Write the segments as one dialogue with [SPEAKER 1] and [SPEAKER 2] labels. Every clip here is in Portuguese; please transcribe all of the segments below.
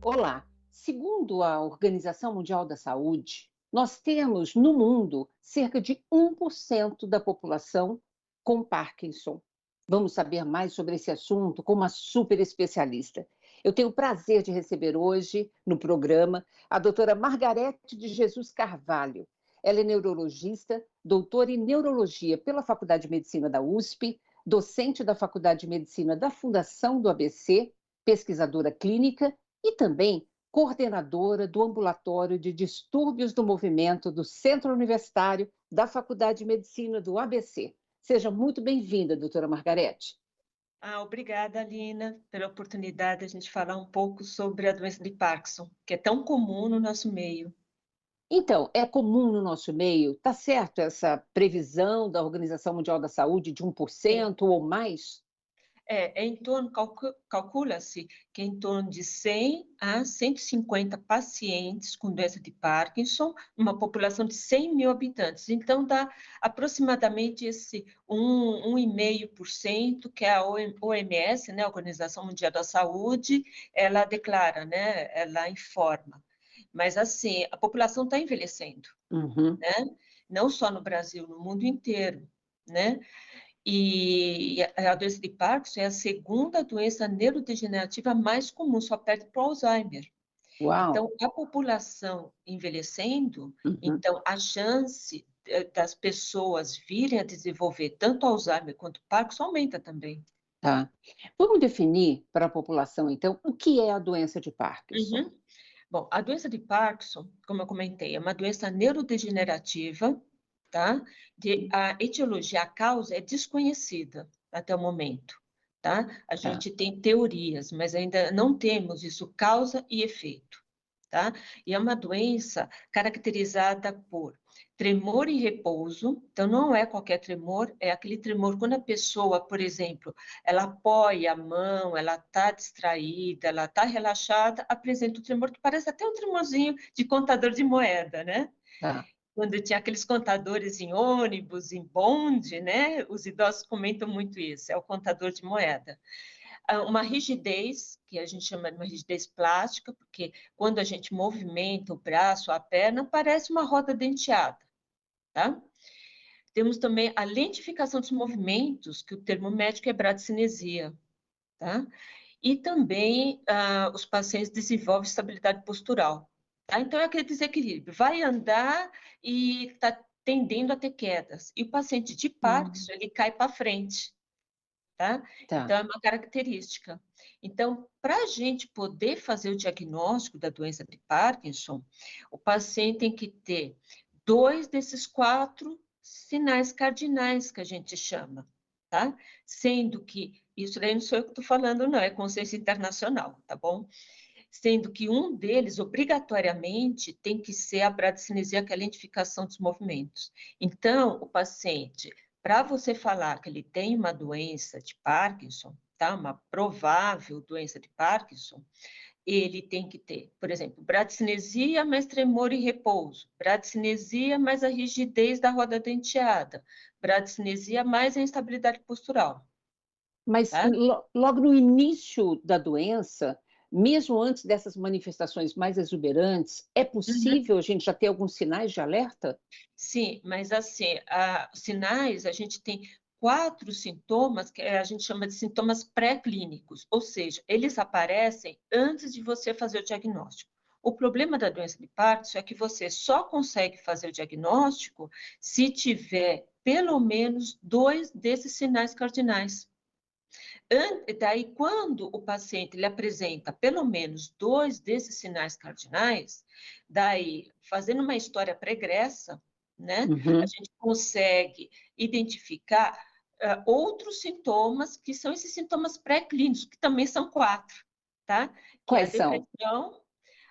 [SPEAKER 1] Olá! Segundo a Organização Mundial da Saúde, nós temos no mundo cerca de 1% da população com Parkinson. Vamos saber mais sobre esse assunto com uma super especialista. Eu tenho o prazer de receber hoje no programa a doutora Margarete de Jesus Carvalho. Ela é neurologista, doutora em neurologia pela Faculdade de Medicina da USP, docente da Faculdade de Medicina da Fundação do ABC, pesquisadora clínica e também coordenadora do Ambulatório de Distúrbios do Movimento do Centro Universitário da Faculdade de Medicina do ABC. Seja muito bem-vinda, doutora Margarete.
[SPEAKER 2] Obrigada, Alina, pela oportunidade de a gente falar um pouco sobre a doença de Parkinson, que é tão comum no nosso meio.
[SPEAKER 1] Então, é comum no nosso meio, tá certo essa previsão da Organização Mundial da Saúde de
[SPEAKER 2] Sim,
[SPEAKER 1] 1% ou mais?
[SPEAKER 2] é em torno, calcula-se que é em torno de 100 a 150 pacientes com doença de Parkinson, uma população de 100 mil habitantes. Então, dá aproximadamente esse 1,5% que a OMS, né, a Organização Mundial da Saúde, ela declara, né, ela informa. Mas, assim, a população está envelhecendo,
[SPEAKER 1] Uhum.
[SPEAKER 2] né? Não só no Brasil, no mundo inteiro, né? E a doença de Parkinson é a segunda doença neurodegenerativa mais comum, só perde para o Alzheimer.
[SPEAKER 1] Uau!
[SPEAKER 2] Então, a população envelhecendo,
[SPEAKER 1] Uhum.
[SPEAKER 2] então a chance das pessoas virem a desenvolver tanto Alzheimer quanto Parkinson aumenta também.
[SPEAKER 1] Tá. Vamos definir para a população, então, o que é a doença de Parkinson?
[SPEAKER 2] Uhum. Bom, a doença de Parkinson, como eu comentei, é uma doença neurodegenerativa, tá? A etiologia, a causa é desconhecida até o momento, tá? A
[SPEAKER 1] Tá.
[SPEAKER 2] gente tem teorias, mas ainda não temos isso, causa e efeito, tá? E é uma doença caracterizada por tremor em repouso, então não é qualquer tremor, é aquele tremor quando a pessoa, por exemplo, ela apoia a mão, ela está distraída, ela está relaxada, apresenta o tremor que parece até um tremorzinho de contador de moeda, né?
[SPEAKER 1] Tá.
[SPEAKER 2] Quando tinha aqueles contadores em ônibus, em bonde, né? Os idosos comentam muito isso, é o contador de moeda. Uma rigidez, que a gente chama de uma rigidez plástica, porque quando a gente movimenta o braço, a perna, parece uma roda denteada, tá? Temos também a lentificação dos movimentos, que o termo médico é bradicinesia, tá? E também, os pacientes desenvolvem estabilidade postural, tá? Então é aquele desequilíbrio, vai andar e está tendendo a ter quedas. E o paciente de
[SPEAKER 1] Hum.
[SPEAKER 2] Parkinson, ele cai para frente, tá?
[SPEAKER 1] Tá.
[SPEAKER 2] Então é uma característica. Então, para a gente poder fazer o diagnóstico da doença de Parkinson, o paciente tem que ter 2 desses 4 sinais cardinais que a gente chama, tá? Sendo que isso daí não sou eu que estou falando não, é consenso internacional, tá bom? Sendo que um deles, obrigatoriamente, tem que ser a bradicinesia, que é a lentificação dos movimentos. Então, o paciente, para você falar que ele tem uma doença de Parkinson, tá? Uma provável doença de Parkinson, ele tem que ter, por exemplo, bradicinesia mais tremor em repouso, bradicinesia mais a rigidez da roda denteada, bradicinesia mais a instabilidade postural,
[SPEAKER 1] Mas
[SPEAKER 2] tá?
[SPEAKER 1] logo no início da doença, mesmo antes dessas manifestações mais exuberantes, é
[SPEAKER 2] Uhum.
[SPEAKER 1] possível a gente já ter alguns sinais de alerta?
[SPEAKER 2] Sim, mas assim, sinais, a gente tem 4 sintomas que a gente chama de sintomas pré-clínicos, ou seja, eles aparecem antes de você fazer o diagnóstico. O problema da doença de Parkinson é que você só consegue fazer o diagnóstico se tiver pelo menos 2 desses sinais cardinais. Daí, quando o paciente ele apresenta pelo menos 2 desses sinais cardinais, daí, fazendo uma história pregressa, né, a
[SPEAKER 1] Uhum.
[SPEAKER 2] gente consegue identificar, outros sintomas, que são esses sintomas pré-clínicos, que também são 4, tá? Que é a
[SPEAKER 1] Quais são?
[SPEAKER 2] depressão,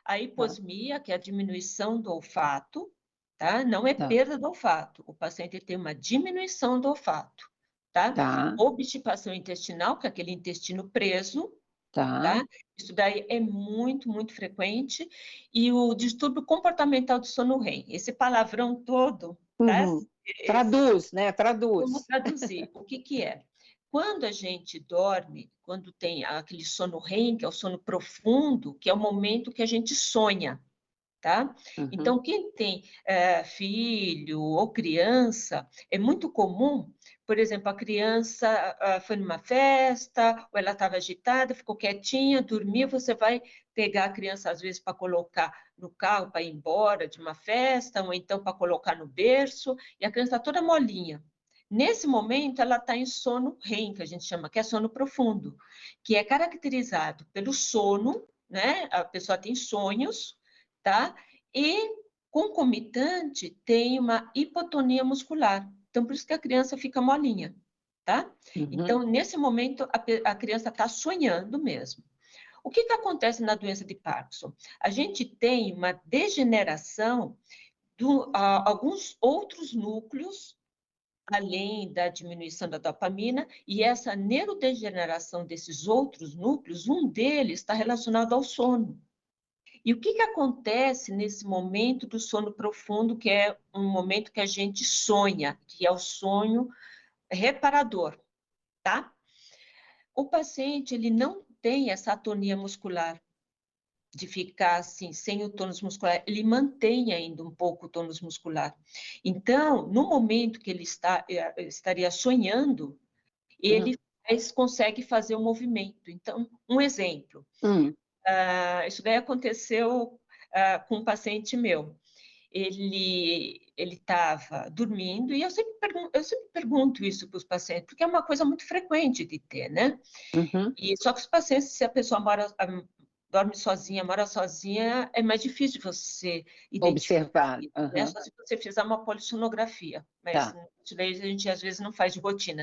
[SPEAKER 2] a
[SPEAKER 1] Tá,
[SPEAKER 2] hiposmia, que é a diminuição do olfato, tá? Não é
[SPEAKER 1] tá,
[SPEAKER 2] perda do olfato, o paciente tem uma diminuição do olfato, tá?
[SPEAKER 1] tá,
[SPEAKER 2] Obstipação intestinal, que é aquele intestino preso,
[SPEAKER 1] tá.
[SPEAKER 2] tá? Isso daí é muito, muito frequente. E o distúrbio comportamental do sono REM, esse palavrão todo, tá?
[SPEAKER 1] Uhum.
[SPEAKER 2] Esse,
[SPEAKER 1] Traduz, né?
[SPEAKER 2] vamos
[SPEAKER 1] Traduz.
[SPEAKER 2] traduzir. O que que é? quando a gente dorme, quando tem aquele sono REM, que é o sono profundo, que é o momento que a gente sonha, tá?
[SPEAKER 1] Uhum.
[SPEAKER 2] Então, quem tem filho ou criança, é muito comum, por exemplo, a criança foi numa festa, ou ela estava agitada, ficou quietinha, dormiu, você vai pegar a criança, às vezes, para colocar no carro, para ir embora de uma festa, ou então para colocar no berço, e a criança está toda molinha. Nesse momento, ela está em sono REM, que a gente chama, que é sono profundo, que é caracterizado pelo sono, né? A pessoa tem sonhos, tá? E concomitante tem uma hipotonia muscular. Então, por isso que a criança fica molinha, tá?
[SPEAKER 1] Uhum.
[SPEAKER 2] Então, nesse momento, a criança está sonhando mesmo. O que acontece na doença de Parkinson? A gente tem uma degeneração de alguns outros núcleos, além da diminuição da dopamina, e essa neurodegeneração desses outros núcleos, um deles está relacionado ao sono. E o que acontece nesse momento do sono profundo, que é um momento que a gente sonha, que é o sonho reparador, tá? O paciente, ele não tem essa atonia muscular de ficar assim, sem o tônus muscular, ele mantém ainda um pouco o tônus muscular. Então, no momento que ele estaria sonhando,
[SPEAKER 1] Uhum.
[SPEAKER 2] ele consegue fazer o movimento. Então, um exemplo,
[SPEAKER 1] Hum.
[SPEAKER 2] isso daí aconteceu com um paciente meu. Ele estava dormindo, e eu sempre pergunto isso para os pacientes, porque é uma coisa muito frequente de ter, né?
[SPEAKER 1] Uhum.
[SPEAKER 2] E só que os pacientes, se a pessoa dorme sozinha, mora sozinha, é mais difícil você identificar
[SPEAKER 1] Observar.
[SPEAKER 2] isso, né?
[SPEAKER 1] Aham.
[SPEAKER 2] Só se você fizer uma polissonografia, mas
[SPEAKER 1] Tá.
[SPEAKER 2] isso daí a gente às vezes não faz de rotina.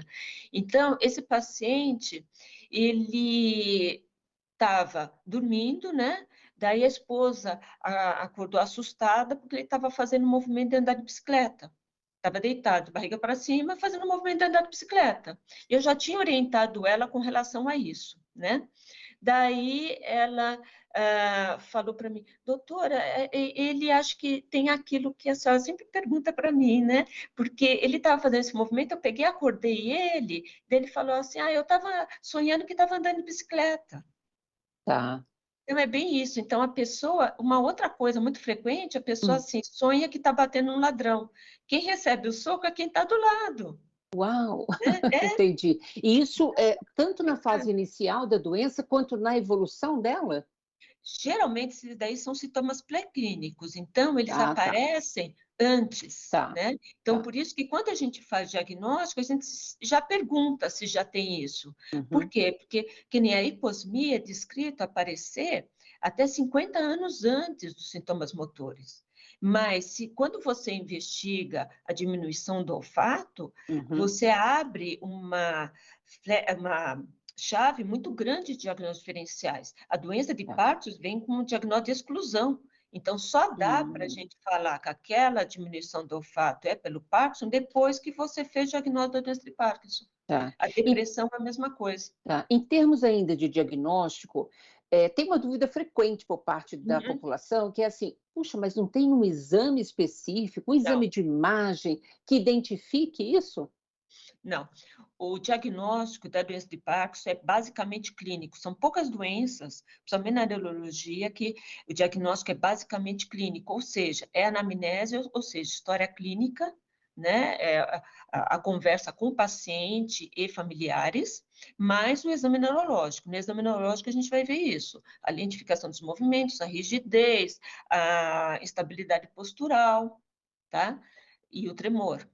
[SPEAKER 2] Então, esse paciente, ele estava dormindo, né? Daí a esposa acordou assustada porque ele estava fazendo um movimento de andar de bicicleta. Estava deitado, barriga para cima, fazendo um movimento de andar de bicicleta. Eu já tinha orientado ela com relação a isso, né? Daí ela falou para mim, doutora, ele acha que tem aquilo que a senhora sempre pergunta para mim, né? Porque ele estava fazendo esse movimento, eu peguei, acordei ele, daí ele falou assim, eu estava sonhando que estava andando de bicicleta.
[SPEAKER 1] Tá.
[SPEAKER 2] Então, é bem isso. Então, a pessoa, uma outra coisa muito frequente, a pessoa
[SPEAKER 1] Hum.
[SPEAKER 2] assim, sonha que está batendo um ladrão. Quem recebe o soco é quem está do lado,
[SPEAKER 1] Uau!
[SPEAKER 2] né? É
[SPEAKER 1] Entendi. E isso é tanto na fase
[SPEAKER 2] verdade.
[SPEAKER 1] inicial da doença quanto na evolução dela?
[SPEAKER 2] Geralmente, esses daí são sintomas pré-clínicos, então eles
[SPEAKER 1] Ah, tá.
[SPEAKER 2] aparecem antes,
[SPEAKER 1] Tá.
[SPEAKER 2] né? Então,
[SPEAKER 1] Tá.
[SPEAKER 2] por isso que quando a gente faz diagnóstico, a gente já pergunta se já tem isso. Por
[SPEAKER 1] Uhum.
[SPEAKER 2] quê? Porque que nem a hiposmia é descrito aparecer até 50 anos antes dos sintomas motores. Mas quando você investiga a diminuição do olfato,
[SPEAKER 1] Uhum.
[SPEAKER 2] você abre uma chave muito grande de diagnósticos diferenciais. A doença de
[SPEAKER 1] Tá.
[SPEAKER 2] Parkinson vem com um diagnóstico de exclusão. Então, só dá para a
[SPEAKER 1] Hum.
[SPEAKER 2] gente falar que aquela diminuição do olfato é pelo Parkinson depois que você fez o diagnóstico da doença de Parkinson.
[SPEAKER 1] Tá.
[SPEAKER 2] A
[SPEAKER 1] Em
[SPEAKER 2] depressão é a mesma coisa.
[SPEAKER 1] tá. Em termos ainda de diagnóstico, tem uma dúvida frequente por parte da
[SPEAKER 2] Uhum.
[SPEAKER 1] população, que é assim: "Puxa, mas não tem um exame específico, um
[SPEAKER 2] Não,
[SPEAKER 1] exame de imagem que identifique isso?"
[SPEAKER 2] não. O diagnóstico da doença de Parkinson é basicamente clínico. São poucas doenças, principalmente na neurologia, que o diagnóstico é basicamente clínico, ou seja, é anamnese, ou seja, história clínica, né? É a conversa com o paciente e familiares, mais o exame neurológico. No exame neurológico a gente vai ver isso, a identificação dos movimentos, a rigidez, a instabilidade postural, tá? E o tremor.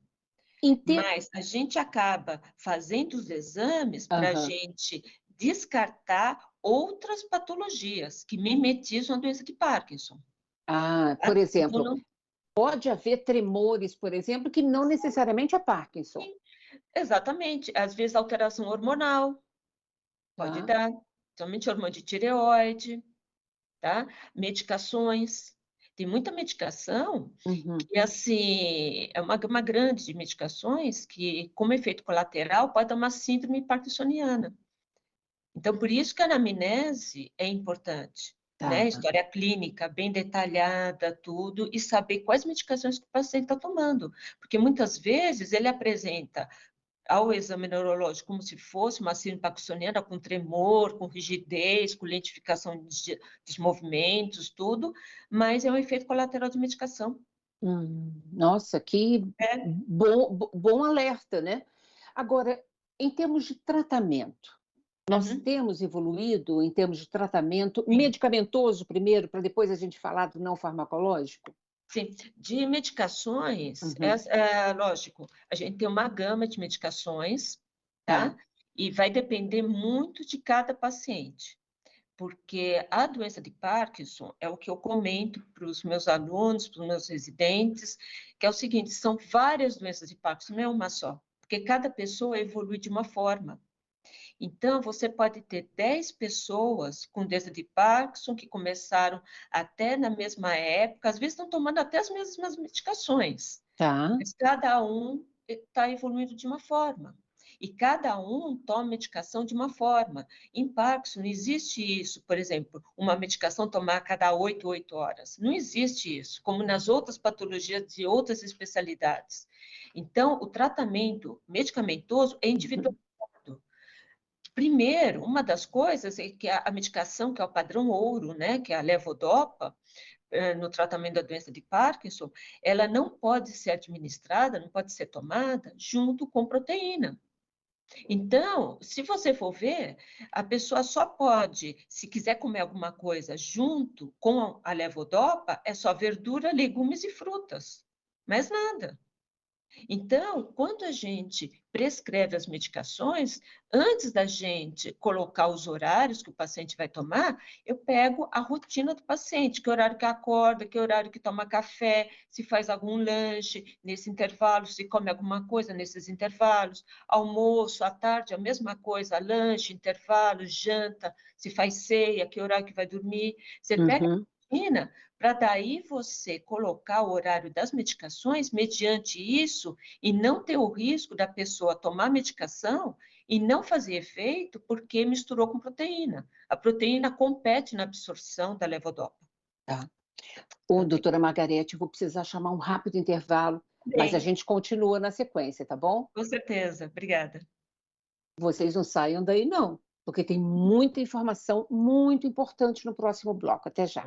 [SPEAKER 1] Em ter
[SPEAKER 2] Mas a gente acaba fazendo os exames para a
[SPEAKER 1] Aham.
[SPEAKER 2] gente descartar outras patologias que mimetizam a doença de Parkinson,
[SPEAKER 1] Ah,
[SPEAKER 2] tá?
[SPEAKER 1] por
[SPEAKER 2] Então,
[SPEAKER 1] exemplo,
[SPEAKER 2] não
[SPEAKER 1] pode haver tremores, por exemplo, que não necessariamente é Parkinson,
[SPEAKER 2] tem exatamente. Às vezes, alteração hormonal pode
[SPEAKER 1] tá?
[SPEAKER 2] dar, somente hormônio de tireoide, tá? Medicações. Tem muita medicação
[SPEAKER 1] Uhum.
[SPEAKER 2] que, assim, é uma gama grande de medicações que, como efeito colateral, pode dar uma síndrome parkinsoniana. Então, por isso que a anamnese é importante, né?
[SPEAKER 1] Tá.
[SPEAKER 2] História clínica bem detalhada, tudo, e saber quais medicações que o paciente está tomando. Porque muitas vezes ele apresenta ao exame neurológico como se fosse uma síndrome parkinsoniana, com tremor, com rigidez, com lentificação dos movimentos, tudo, mas é um efeito colateral de medicação.
[SPEAKER 1] Nossa, que
[SPEAKER 2] É.
[SPEAKER 1] bom alerta, né. Agora, em termos de tratamento, nós
[SPEAKER 2] Uhum.
[SPEAKER 1] temos evoluído em termos de tratamento
[SPEAKER 2] Sim,
[SPEAKER 1] medicamentoso primeiro, para depois a gente falar do não farmacológico?
[SPEAKER 2] sim. De medicações,
[SPEAKER 1] Uhum,
[SPEAKER 2] lógico, a gente tem uma gama de medicações,
[SPEAKER 1] tá,
[SPEAKER 2] tá, e vai depender muito de cada paciente. Porque a doença de Parkinson é o que eu comento para os meus alunos, para os meus residentes, que é o seguinte: são várias doenças de Parkinson, não é uma só, porque cada pessoa evolui de uma forma. Então, você pode ter 10 pessoas com doença de Parkinson que começaram até na mesma época, às vezes estão tomando até as mesmas medicações,
[SPEAKER 1] tá.
[SPEAKER 2] mas cada um está evoluindo de uma forma. E cada um toma medicação de uma forma. Em Parkinson, não existe isso, por exemplo, uma medicação tomar a cada 8 horas. Não existe isso, como nas outras patologias de outras especialidades. Então, o tratamento medicamentoso é
[SPEAKER 1] Uhum,
[SPEAKER 2] individualizado. Primeiro, uma das coisas é que a medicação, que é o padrão ouro, né, que é a levodopa, no tratamento da doença de Parkinson, ela não pode ser administrada, não pode ser tomada junto com proteína. Então, se você for ver, a pessoa só pode, se quiser comer alguma coisa junto com a levodopa, é só verdura, legumes e frutas, mais nada. Então, quando a gente prescreve as medicações, antes da gente colocar os horários que o paciente vai tomar, eu pego a rotina do paciente, que horário que acorda, que horário que toma café, se faz algum lanche nesse intervalo, se come alguma coisa nesses intervalos, almoço, à tarde, a mesma coisa, lanche, intervalo, janta, se faz ceia, que horário que vai dormir. Você pega
[SPEAKER 1] uhum,
[SPEAKER 2] a rotina para daí você colocar o horário das medicações mediante isso e não ter o risco da pessoa tomar medicação e não fazer efeito porque misturou com proteína. A proteína compete na absorção da levodopa.
[SPEAKER 1] tá. Ô,
[SPEAKER 2] Ok?
[SPEAKER 1] doutora Margarete, eu vou precisar chamar um rápido intervalo, mas a
[SPEAKER 2] Bem,
[SPEAKER 1] gente continua na sequência, tá bom?
[SPEAKER 2] com certeza. Obrigada.
[SPEAKER 1] Vocês não saiam daí não, porque tem muita informação muito importante no próximo bloco. Até já.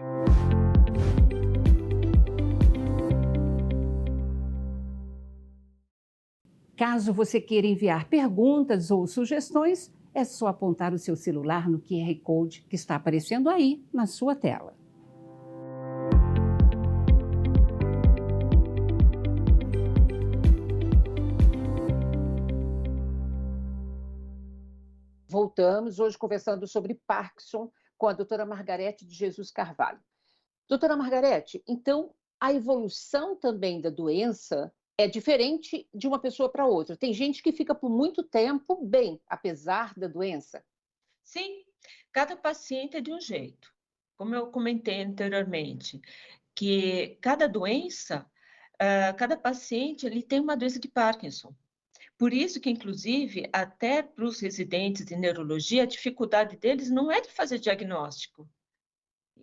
[SPEAKER 1] Caso você queira enviar perguntas ou sugestões, é só apontar o seu celular no QR Code que está aparecendo aí na sua tela. Voltamos hoje conversando sobre Parkinson com a doutora Margarete de Jesus Carvalho. Doutora Margarete, então a evolução também da doença é diferente de uma pessoa para outra. Tem gente que fica por muito tempo bem, apesar da doença.
[SPEAKER 2] Sim, cada paciente é de um jeito. Como eu comentei anteriormente, que cada doença, cada paciente ele tem uma doença de Parkinson. Por isso que, inclusive, até para os residentes de neurologia, a dificuldade deles não é de fazer diagnóstico,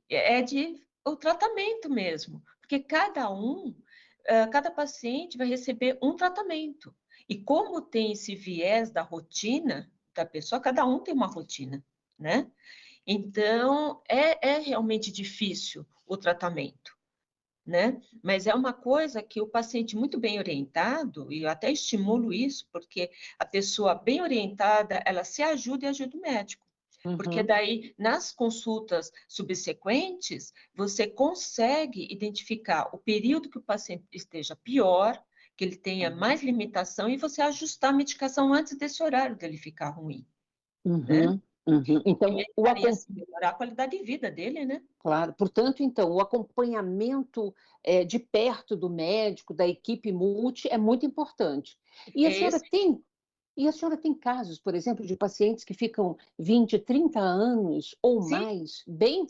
[SPEAKER 2] é de o tratamento mesmo, porque cada paciente vai receber um tratamento. E como tem esse viés da rotina da pessoa, cada um tem uma rotina, né? Então, é realmente difícil o tratamento, né? Mas é uma coisa que o paciente muito bem orientado, e eu até estimulo isso, porque a pessoa bem orientada, ela se ajuda e ajuda o médico. Porque
[SPEAKER 1] Uhum,
[SPEAKER 2] daí, nas consultas subsequentes, você consegue identificar o período que o paciente esteja pior, que ele tenha mais limitação, e você ajustar a medicação antes desse horário dele ficar ruim, né?
[SPEAKER 1] uhum, uhum.
[SPEAKER 2] Que
[SPEAKER 1] Então,
[SPEAKER 2] melhoraria, assim, melhorar a qualidade de vida dele, né?
[SPEAKER 1] claro, portanto, então, o acompanhamento de perto do médico, da equipe multi, é muito importante. E a senhora
[SPEAKER 2] Esse
[SPEAKER 1] tem E a senhora tem casos, por exemplo, de pacientes que ficam 20, 30 anos ou
[SPEAKER 2] sim,
[SPEAKER 1] mais bem?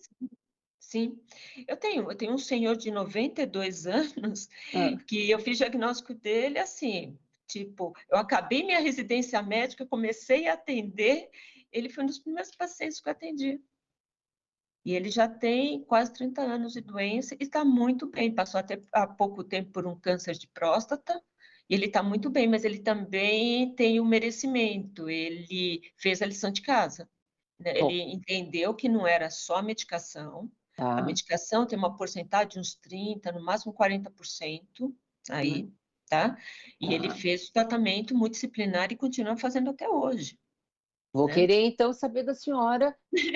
[SPEAKER 2] sim. Eu tenho um senhor de 92 anos
[SPEAKER 1] Hã.
[SPEAKER 2] que eu fiz diagnóstico dele, assim, tipo, eu acabei minha residência médica, comecei a atender, ele foi um dos primeiros pacientes que eu atendi. E ele já tem quase 30 anos de doença e está muito bem, passou até há pouco tempo por um câncer de próstata Ele está muito bem, mas ele também tem o merecimento, ele fez a lição de casa, né,
[SPEAKER 1] Bom,
[SPEAKER 2] ele entendeu que não era só a
[SPEAKER 1] tá,
[SPEAKER 2] medicação tem uma porcentagem de uns 30, no máximo 40% aí,
[SPEAKER 1] hum,
[SPEAKER 2] tá, e ele
[SPEAKER 1] tá.
[SPEAKER 2] fez o tratamento multidisciplinar e continua fazendo até hoje,
[SPEAKER 1] Vou
[SPEAKER 2] né.
[SPEAKER 1] querer então saber da senhora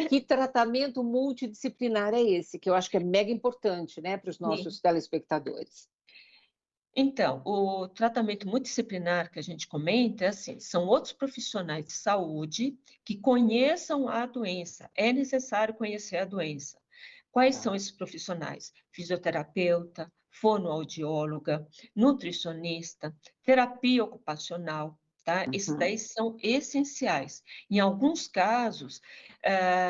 [SPEAKER 1] que tratamento multidisciplinar é esse, que eu acho que é mega importante, né, para os
[SPEAKER 2] Sim.
[SPEAKER 1] nossos telespectadores.
[SPEAKER 2] Então, o tratamento multidisciplinar que a gente comenta é assim, são outros profissionais de saúde que conheçam a doença. É necessário conhecer a doença. Quais são
[SPEAKER 1] Tá.
[SPEAKER 2] esses profissionais? Fisioterapeuta, fonoaudióloga, nutricionista, terapia ocupacional, tá? Esses
[SPEAKER 1] Uhum,
[SPEAKER 2] daí são essenciais. Em alguns casos,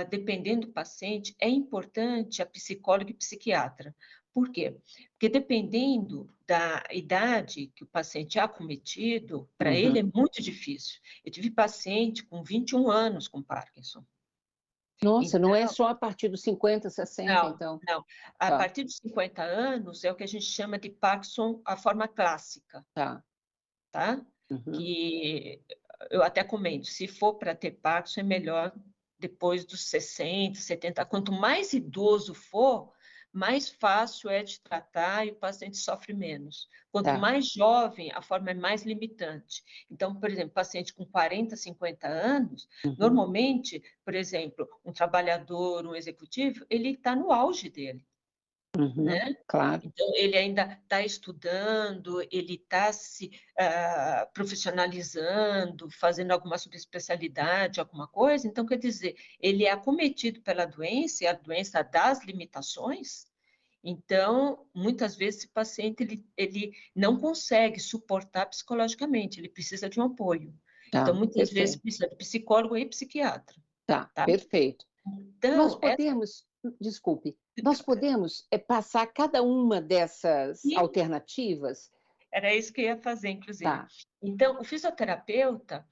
[SPEAKER 2] dependendo do paciente, é importante a psicóloga e psiquiatra. Por quê? Porque dependendo da idade que o paciente é acometido, para ele é
[SPEAKER 1] uhum.
[SPEAKER 2] muito difícil. Eu tive paciente com 21 anos com Parkinson.
[SPEAKER 1] Nossa, não é
[SPEAKER 2] Então,
[SPEAKER 1] só a partir dos 50, 60,
[SPEAKER 2] não,
[SPEAKER 1] então?
[SPEAKER 2] não. A
[SPEAKER 1] Tá,
[SPEAKER 2] partir dos 50 anos é o que a gente chama de Parkinson, a forma clássica,
[SPEAKER 1] tá.
[SPEAKER 2] tá?
[SPEAKER 1] Uhum,
[SPEAKER 2] Que eu até comento, se for para ter Parkinson, é melhor depois dos 60, 70. Quanto mais idoso for, mais fácil é de tratar e o paciente sofre menos. Quanto
[SPEAKER 1] tá.
[SPEAKER 2] mais jovem, a forma é mais limitante. Então, por exemplo, paciente com 40, 50 anos,
[SPEAKER 1] Uhum,
[SPEAKER 2] normalmente, por exemplo, um trabalhador, um executivo, ele está no auge dele,
[SPEAKER 1] uhum,
[SPEAKER 2] né?
[SPEAKER 1] claro.
[SPEAKER 2] Então, ele ainda está estudando, ele está se profissionalizando, fazendo alguma subespecialidade, alguma coisa. Então, quer dizer, ele é acometido pela doença, e a doença das limitações. Então, muitas vezes, esse paciente ele não consegue suportar psicologicamente, ele precisa de um apoio. Então,
[SPEAKER 1] Tá,
[SPEAKER 2] muitas vezes,
[SPEAKER 1] perfeito.
[SPEAKER 2] precisa de psicólogo e psiquiatra,
[SPEAKER 1] Tá,
[SPEAKER 2] tá?
[SPEAKER 1] perfeito. Nós
[SPEAKER 2] Então, essa
[SPEAKER 1] podemos desculpe, nós podemos, passar cada uma dessas alternativas?
[SPEAKER 2] era isso que eu ia fazer, inclusive.
[SPEAKER 1] Tá.
[SPEAKER 2] Então, o fisioterapeuta,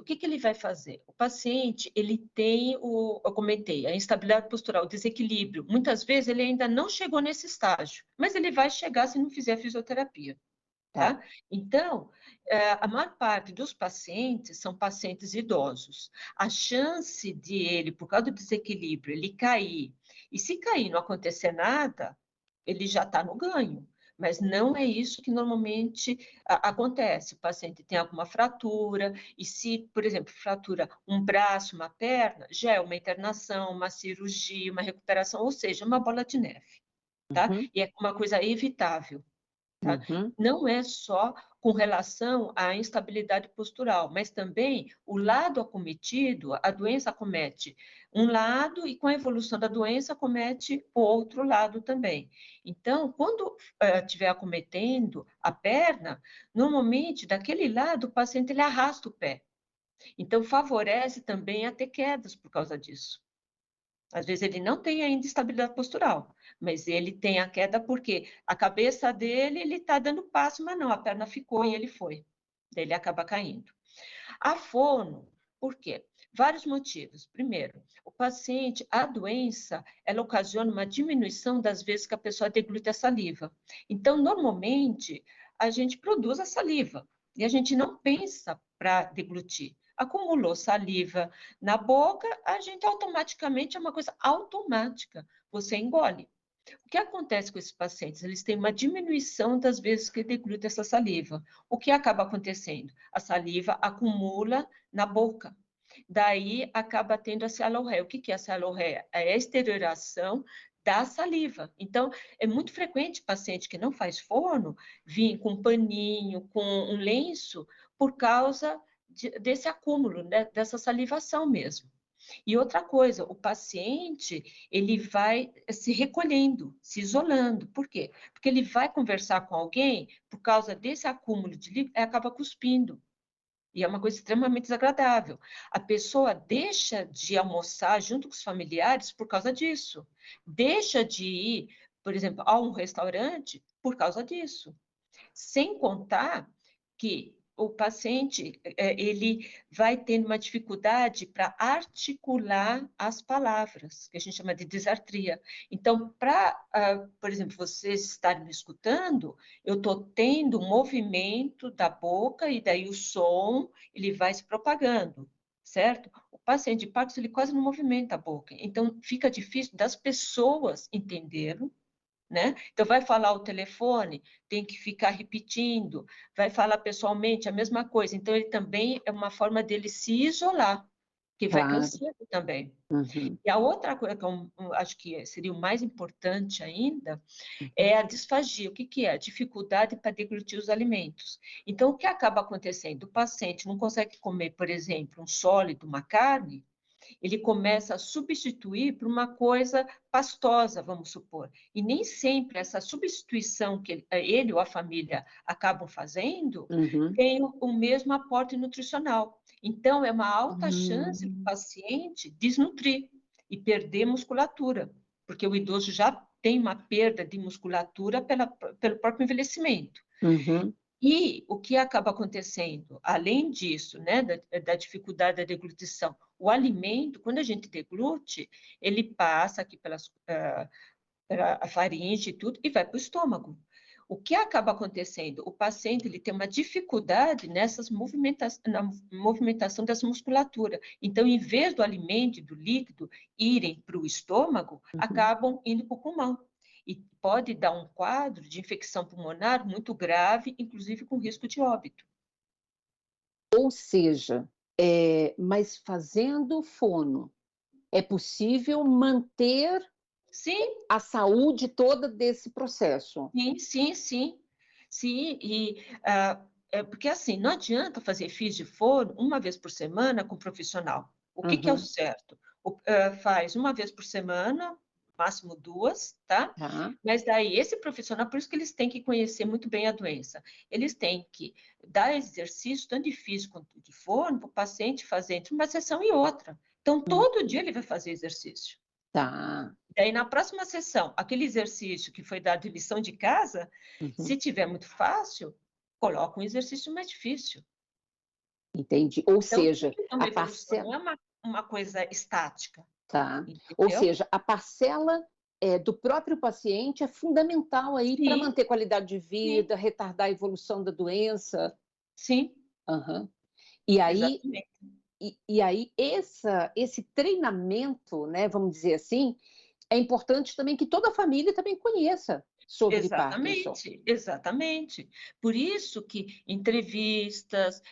[SPEAKER 2] o que que ele vai fazer? O paciente, ele tem eu comentei, a instabilidade postural, o desequilíbrio. Muitas vezes ele ainda não chegou nesse estágio, mas ele vai chegar se não fizer fisioterapia,
[SPEAKER 1] Tá.
[SPEAKER 2] tá? Então, a maior parte dos pacientes são pacientes idosos. A chance de ele, por causa do desequilíbrio, ele cair, e se cair e não acontecer nada, ele já está no ganho. Mas não é isso que normalmente acontece. O paciente tem alguma fratura, e se, por exemplo, fratura um braço, uma perna, já é uma internação, uma cirurgia, uma recuperação, ou seja, uma bola de neve, tá?
[SPEAKER 1] Uhum,
[SPEAKER 2] E é uma coisa evitável. Tá?
[SPEAKER 1] uhum,
[SPEAKER 2] Não é só com relação à instabilidade postural, mas também o lado acometido, a doença acomete um lado e com a evolução da doença acomete o outro lado também. Então, quando estiver acometendo a perna, normalmente daquele lado o paciente ele arrasta o pé. Então, favorece também a ter quedas por causa disso. Às vezes ele não tem ainda estabilidade postural, mas ele tem a queda porque a cabeça dele, ele está dando passo, mas não, a perna ficou e ele foi. Daí ele acaba caindo. A fono, por quê? Vários motivos. Primeiro, o paciente, a doença, ela ocasiona uma diminuição das vezes que a pessoa deglute a saliva. Então, normalmente, a gente produz a saliva e a gente não pensa para deglutir. Acumulou saliva na boca, a gente automaticamente, é uma coisa automática, você engole. O que acontece com esses pacientes? Eles têm uma diminuição das vezes que deglutem essa saliva. O que acaba acontecendo? A saliva acumula na boca. Daí acaba tendo a cialorreia. O que é a cialorreia? É a exterioração da saliva. Então, é muito frequente paciente que não faz fono vir com um paninho, com um lenço, por causa desse acúmulo, né, dessa salivação mesmo. E outra coisa, o paciente, ele vai se recolhendo, se isolando. Por quê? Porque ele vai conversar com alguém, por causa desse acúmulo de líquido, e acaba cuspindo. E é uma coisa extremamente desagradável. A pessoa deixa de almoçar junto com os familiares por causa disso. Deixa de ir, por exemplo, a um restaurante por causa disso. Sem contar que o paciente, ele vai tendo uma dificuldade para articular as palavras, que a gente chama de disartria. Então, por exemplo, vocês estarem me escutando, eu estou tendo um movimento da boca e daí o som, ele vai se propagando, certo? O paciente de Parkinson, ele quase não movimenta a boca, então fica difícil das pessoas entenderem, né? Então, vai falar o telefone, tem que ficar repetindo, vai falar pessoalmente, a mesma coisa. Então, ele também é uma forma dele se isolar, que vai
[SPEAKER 1] Claro.
[SPEAKER 2] cansando também.
[SPEAKER 1] Uhum.
[SPEAKER 2] E a outra coisa que eu acho que seria o mais importante ainda
[SPEAKER 1] Uhum.
[SPEAKER 2] é a disfagia. O que que é? A dificuldade para deglutir os alimentos. Então, o que acaba acontecendo? O paciente não consegue comer, por exemplo, um sólido, uma carne, ele começa a substituir por uma coisa pastosa, vamos supor. E nem sempre essa substituição que ele ou a família acabam fazendo
[SPEAKER 1] Uhum.
[SPEAKER 2] tem o mesmo aporte nutricional. Então, é uma alta chance do
[SPEAKER 1] Hum.
[SPEAKER 2] paciente desnutrir e perder musculatura, porque o idoso já tem uma perda de musculatura pelo próprio envelhecimento.
[SPEAKER 1] Uhum.
[SPEAKER 2] E o que acaba acontecendo, além disso, né, da dificuldade da deglutição, o alimento, quando a gente deglute, ele passa aqui pela faringe e tudo, e vai para o estômago. O que acaba acontecendo? O paciente ele tem uma dificuldade na movimentação dessa musculatura. Então, em vez do alimento e do líquido irem para o estômago,
[SPEAKER 1] Uhum.
[SPEAKER 2] acabam indo para o pulmão. E pode dar um quadro de infecção pulmonar muito grave, inclusive com risco de óbito.
[SPEAKER 1] Ou seja, mas fazendo fono, é possível manter
[SPEAKER 2] Sim,
[SPEAKER 1] a saúde toda desse processo?
[SPEAKER 2] sim, sim, sim. Sim, porque assim, não adianta fazer FIS de fono uma vez por semana com profissional. O que que é o
[SPEAKER 1] Uhum.
[SPEAKER 2] certo? Faz uma vez por semana, máximo duas, tá?
[SPEAKER 1] Tá.
[SPEAKER 2] Mas daí, esse profissional, por isso que eles têm que conhecer muito bem a doença. Eles têm que dar exercício, tanto de físico quanto de fono, para o paciente fazer entre uma sessão e outra. Então,
[SPEAKER 1] Hum.
[SPEAKER 2] todo dia ele vai fazer exercício.
[SPEAKER 1] Tá.
[SPEAKER 2] Daí, na próxima sessão, aquele exercício que foi dado de lição de casa,
[SPEAKER 1] Uhum.
[SPEAKER 2] se tiver muito fácil, coloca um exercício mais difícil.
[SPEAKER 1] Entendi. Ou
[SPEAKER 2] Então, tem
[SPEAKER 1] seja,
[SPEAKER 2] que ter
[SPEAKER 1] a
[SPEAKER 2] uma evolução,
[SPEAKER 1] parcela.
[SPEAKER 2] não é uma coisa estática,
[SPEAKER 1] Tá. Ou
[SPEAKER 2] entendeu?
[SPEAKER 1] seja, a parcela, do próprio paciente é fundamental aí para
[SPEAKER 2] Sim,
[SPEAKER 1] manter qualidade de
[SPEAKER 2] sim,
[SPEAKER 1] vida, retardar a evolução da doença.
[SPEAKER 2] sim,
[SPEAKER 1] Aham. E aí
[SPEAKER 2] exatamente.
[SPEAKER 1] e aí esse treinamento, né, vamos dizer assim, é importante também que toda a família também conheça sobre Parkinson.
[SPEAKER 2] Exatamente, exatamente. Por isso que entrevistas,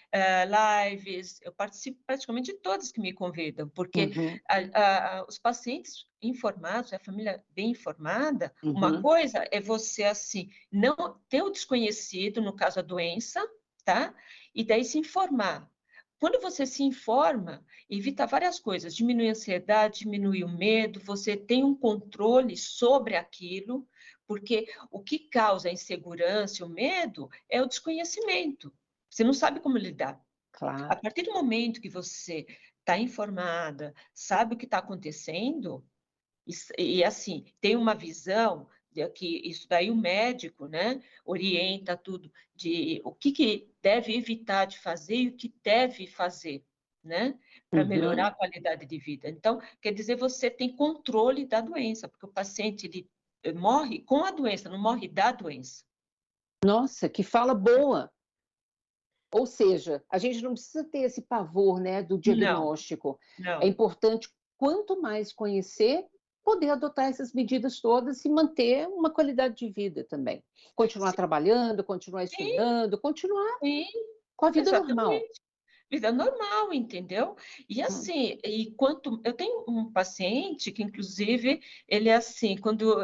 [SPEAKER 2] lives, eu participo praticamente de todas que me convidam, porque
[SPEAKER 1] Uhum.
[SPEAKER 2] os pacientes informados, a família bem informada, uma
[SPEAKER 1] Uhum.
[SPEAKER 2] coisa é você, assim, não ter o desconhecido, no caso a doença, tá? E daí se informar. Quando você se informa, evita várias coisas, diminui a ansiedade, diminui o medo, você tem um controle sobre aquilo, porque o que causa a insegurança e o medo é o desconhecimento. Você não sabe como lidar. A
[SPEAKER 1] Claro.
[SPEAKER 2] partir do momento que você está informada, sabe o que está acontecendo, assim, tem uma visão de que isso daí o médico, né, orienta tudo de o que deve evitar de fazer e o que deve fazer, né, para melhorar
[SPEAKER 1] Uhum.
[SPEAKER 2] a qualidade de vida. Então, quer dizer, você tem controle da doença, porque o paciente ele morre com a doença, não morre da doença.
[SPEAKER 1] Nossa, que fala boa. Ou seja, a gente não precisa ter esse pavor, né, do
[SPEAKER 2] Não,
[SPEAKER 1] diagnóstico. É
[SPEAKER 2] não.
[SPEAKER 1] importante, quanto mais conhecer, poder adotar essas medidas todas e manter uma qualidade de vida também. Continuar
[SPEAKER 2] Sim,
[SPEAKER 1] trabalhando, continuar estudando, continuar
[SPEAKER 2] sim,
[SPEAKER 1] com a vida normal.
[SPEAKER 2] exatamente. Vida normal, entendeu? E
[SPEAKER 1] Hum.
[SPEAKER 2] assim, eu tenho um paciente que, inclusive, ele é assim, quando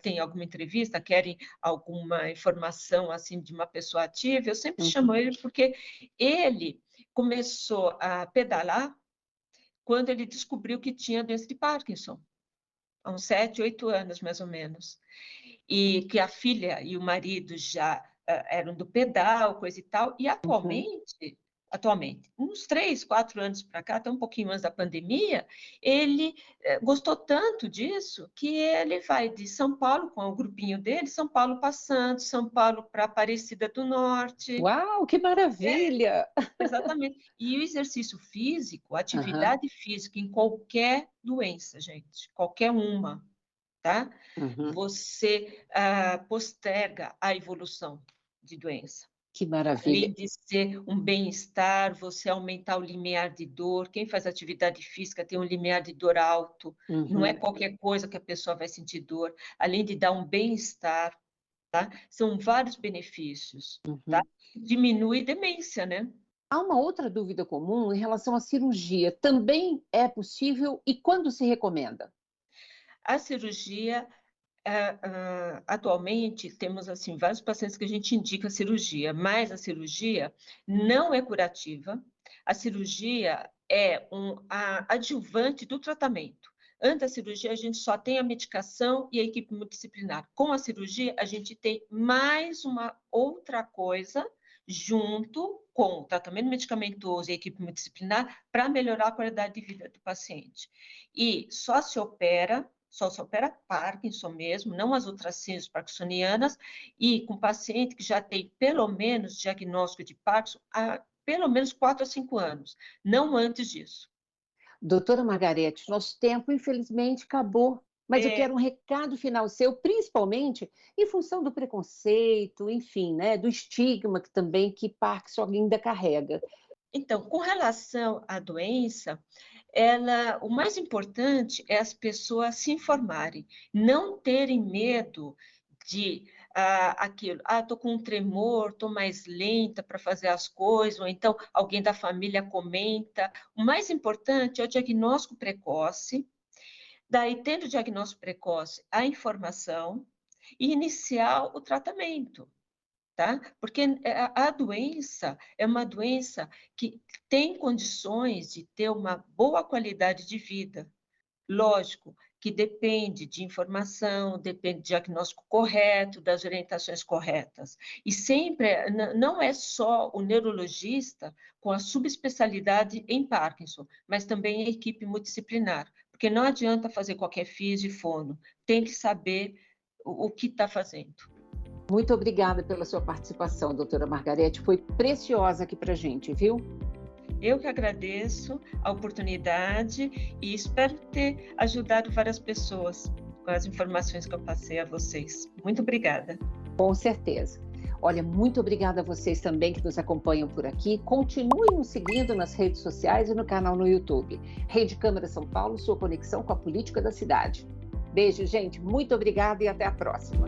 [SPEAKER 2] tem alguma entrevista, querem alguma informação assim de uma pessoa ativa, eu sempre chamo
[SPEAKER 1] Uhum.
[SPEAKER 2] ele porque ele começou a pedalar quando ele descobriu que tinha doença de Parkinson, há uns 7, 8 anos, mais ou menos. E que a filha e o marido já eram do pedal, coisa e tal, e
[SPEAKER 1] Uhum.
[SPEAKER 2] atualmente atualmente. Uns 3, 4 anos para cá, até um pouquinho antes da pandemia, ele gostou tanto disso que ele vai de São Paulo, com o grupinho dele, São Paulo para Santos, São Paulo para Aparecida do Norte.
[SPEAKER 1] Uau, que maravilha!
[SPEAKER 2] Exatamente. E o exercício físico, a
[SPEAKER 1] Aham,
[SPEAKER 2] atividade física em qualquer doença, gente, qualquer uma, tá?
[SPEAKER 1] uhum.
[SPEAKER 2] Você posterga a evolução de doença.
[SPEAKER 1] Que maravilha.
[SPEAKER 2] Além de ser um bem-estar, você aumentar o limiar de dor. Quem faz atividade física tem um limiar de dor alto, não é
[SPEAKER 1] Uhum,
[SPEAKER 2] qualquer coisa que a pessoa vai sentir dor. Além de dar um bem-estar, tá? São vários benefícios, tá?
[SPEAKER 1] uhum.
[SPEAKER 2] Diminui demência, né?
[SPEAKER 1] Há uma outra dúvida comum em relação à cirurgia. Também é possível e quando se recomenda?
[SPEAKER 2] A cirurgia, atualmente, temos, assim, vários pacientes que a gente indica cirurgia, mas a cirurgia não é curativa. A cirurgia é adjuvante do tratamento. Antes da cirurgia, a gente só tem a medicação e a equipe multidisciplinar. Com a cirurgia, a gente tem mais uma outra coisa junto com o tratamento medicamentoso e a equipe multidisciplinar para melhorar a qualidade de vida do paciente. E só se opera Parkinson mesmo, não as outras síndromes parkinsonianas, e com paciente que já tem pelo menos diagnóstico de Parkinson há pelo menos 4 a 5 anos, não antes disso.
[SPEAKER 1] Doutora Margarete, nosso tempo, infelizmente, acabou. Mas eu
[SPEAKER 2] É,
[SPEAKER 1] quero um recado final seu, principalmente em função do preconceito, enfim, né, do estigma que também que Parkinson ainda carrega.
[SPEAKER 2] então, com relação à doença, o mais importante é as pessoas se informarem, não terem medo de aquilo. Estou com um tremor, estou mais lenta para fazer as coisas, ou então alguém da família comenta. O mais importante é o diagnóstico precoce. Daí, tendo o diagnóstico precoce, a informação e iniciar o tratamento. Tá? Porque a doença é uma doença que tem condições de ter uma boa qualidade de vida. Lógico que depende de informação, depende do diagnóstico correto, das orientações corretas. E sempre, não é só o neurologista com a subespecialidade em Parkinson, mas também a equipe multidisciplinar, porque não adianta fazer qualquer físio e fono, tem que saber o que está fazendo.
[SPEAKER 1] Muito obrigada pela sua participação, doutora Margarete. Foi preciosa aqui para a gente, viu?
[SPEAKER 2] Eu que agradeço a oportunidade e espero ter ajudado várias pessoas com as informações que eu passei a vocês. Muito obrigada.
[SPEAKER 1] Com certeza. Olha, muito obrigada a vocês também que nos acompanham por aqui. Continuem nos seguindo nas redes sociais e no canal no YouTube. Rede Câmara São Paulo, sua conexão com a política da cidade. Beijo, gente. Muito obrigada e até a próxima.